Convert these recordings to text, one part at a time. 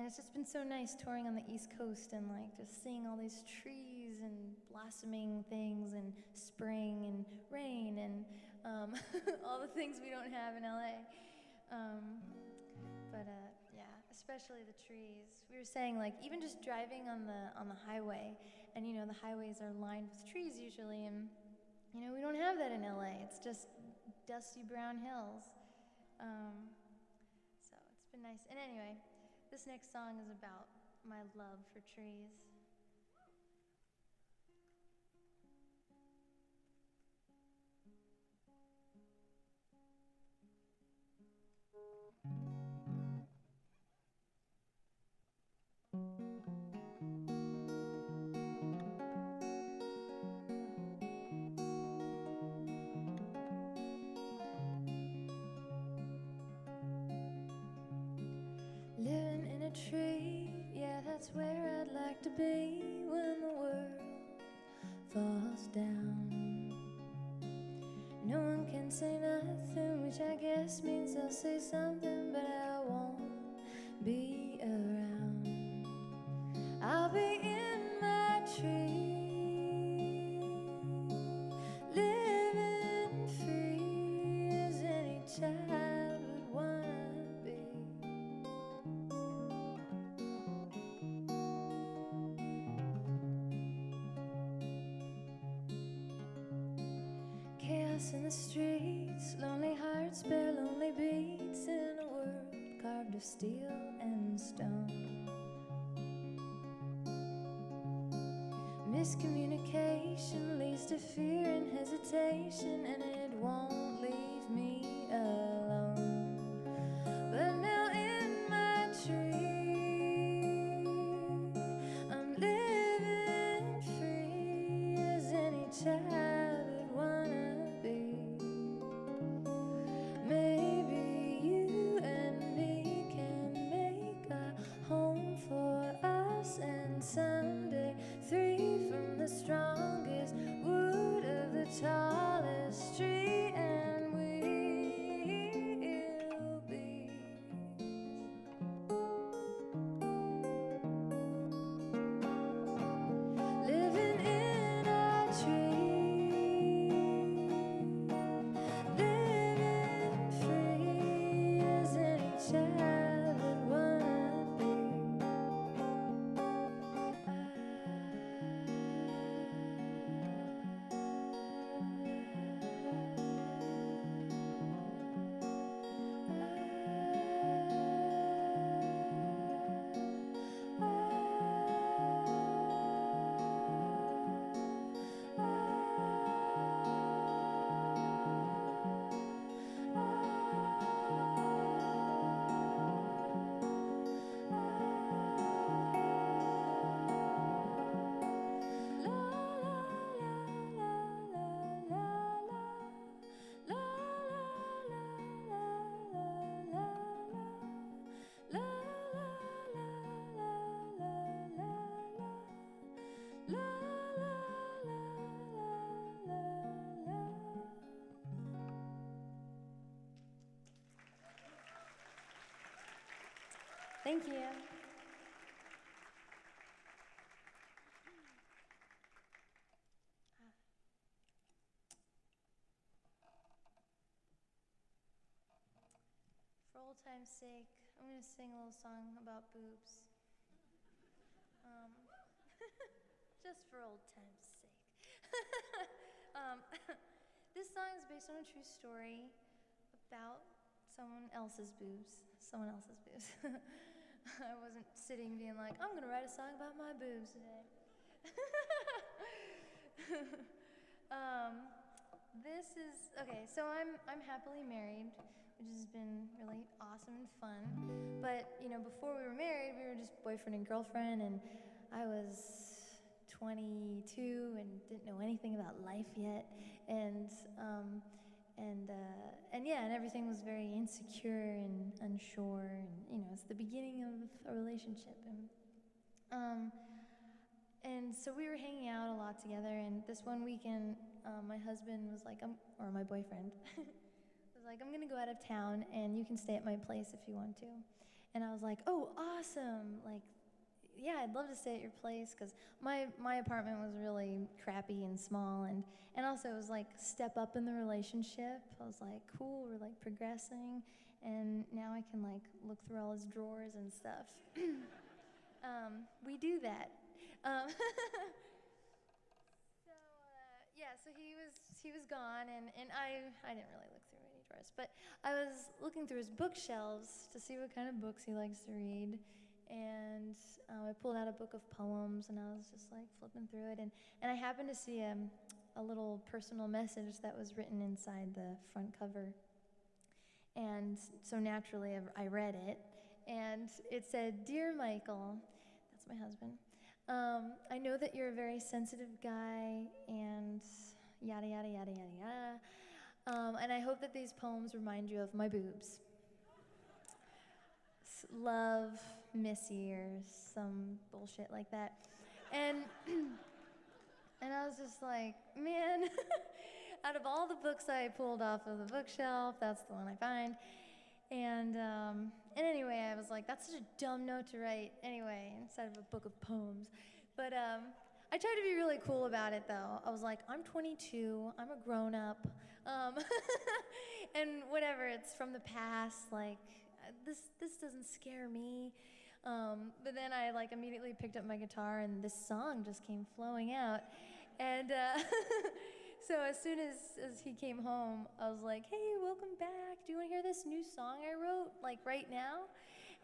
it's just been so nice touring on the East Coast and like just seeing all these trees and blossoming things and spring and rain and all the things we don't have in LA. Yeah, especially the trees. We were saying like even just driving on the highway, and the highways are lined with trees usually, and we don't have that in LA. It's just dusty brown hills. So it's been nice. And anyway, this next song is about my love for trees. Living in a tree, yeah, that's where I'd like to be when the world falls down. No one can say nothing, which I guess means they'll say something, but I won't be around. I'll be in my tree, living free as any child would wanna be. Chaos in the streets, lonely hearts bear lonely beats in a world carved of steel and stone. Miscommunication leads to fear and hesitation, and it won't leave me alone. But now in my tree, I'm living free as any child would wanna be. Maybe you and me can make a home for us, and someday three from the strongest wood of the tallest tree, and we'll be. Living in a tree, living free as any child would wanna be. Thank you. For old time's sake, I'm going to sing a little song about boobs. Just for old time's sake. This song is based on a true story about someone else's boobs. Someone else's boobs. I wasn't sitting being like, I'm going to write a song about my boobs today. This is, okay, so I'm happily married, which has been really awesome and fun. But, before we were married, we were just boyfriend and girlfriend, and I was 22 and didn't know anything about life yet. And everything was very insecure and unsure, and it's the beginning of a relationship, and so we were hanging out a lot together. And this one weekend, my husband was like, or my boyfriend was like, I'm gonna go out of town, and you can stay at my place if you want to. And I was like, oh, awesome. Like, yeah, I'd love to stay at your place because my apartment was really crappy and small, and also it was like step up in the relationship. I was like, cool, we're like progressing, and now I can like look through all his drawers and stuff. We do that. Um, so he was gone, and I didn't really look through any drawers, but I was looking through his bookshelves to see what kind of books he likes to read. And I pulled out a book of poems, and I was just like flipping through it, and I happened to see a little personal message that was written inside the front cover. And so naturally I read it, and it said, "Dear Michael," that's my husband, "I know that you're a very sensitive guy, and yada yada yada yada yada, and I hope that these poems remind you of my boobs. Love, Missy," or some bullshit like that. And and I was just like, man, out of all the books I pulled off of the bookshelf, that's the one I find. And anyway, I was like, that's such a dumb note to write anyway, instead of a book of poems. But I tried to be really cool about it, though. I was like, I'm 22, I'm a grown-up, and whatever, it's from the past, like, this doesn't scare me. But then I like immediately picked up my guitar, and this song just came flowing out. And so as soon as he came home, I was like, hey, welcome back. Do you want to hear this new song I wrote, like right now?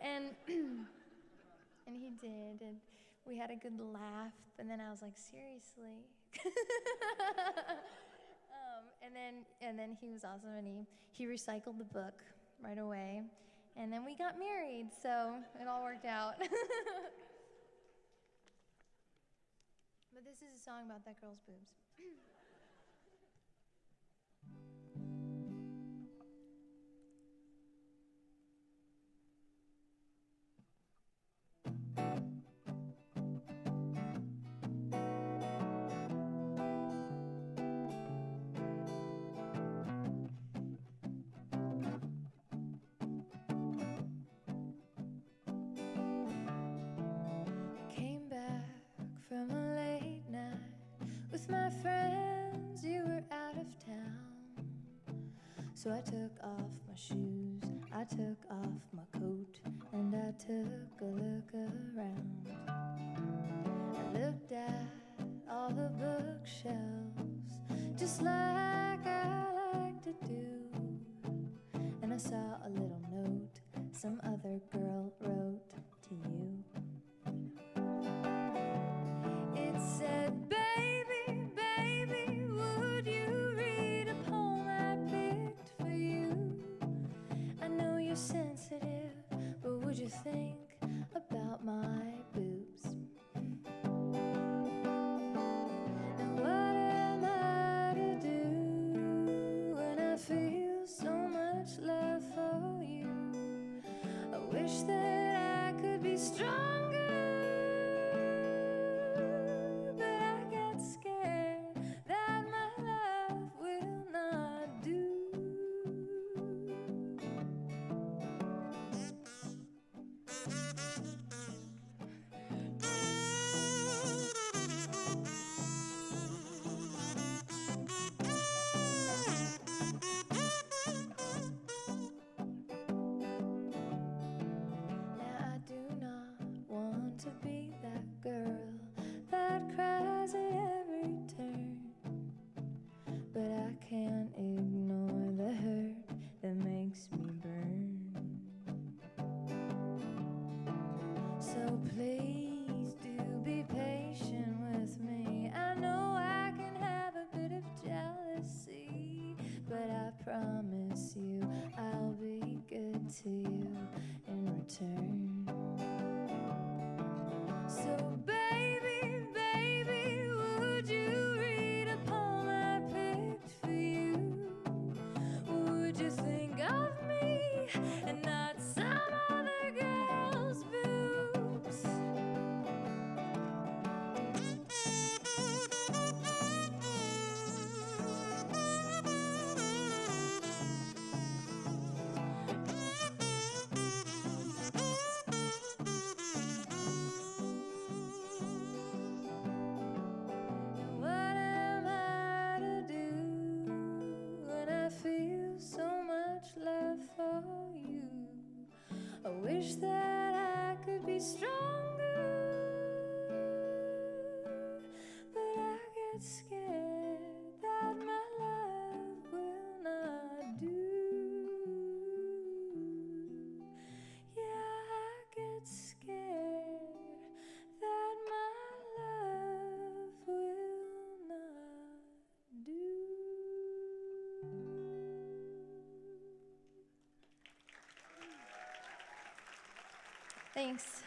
And and he did, and we had a good laugh. And then I was like, seriously? And then he was awesome, and he recycled the book right away. And then we got married, so it all worked out. But this is a song about that girl's boobs. Came back from a late night with my friends, you were out of town. So I took off my shoes, I took off my coat, and I took a look around. I looked at all the bookshelves, just like I like to do. And I saw a little note some other girl wrote to you. It said, baby, baby, would you read a poem I picked for you? I know you're sensitive, but would you think about my boobs? Now what am I to do when I feel so much love for you? I wish that I could be stronger, but I get scared that my love will not do. Now I do not wish that I could be stronger, but I get scared that my love will not do. Yeah, I get scared that my love will not do. Thanks.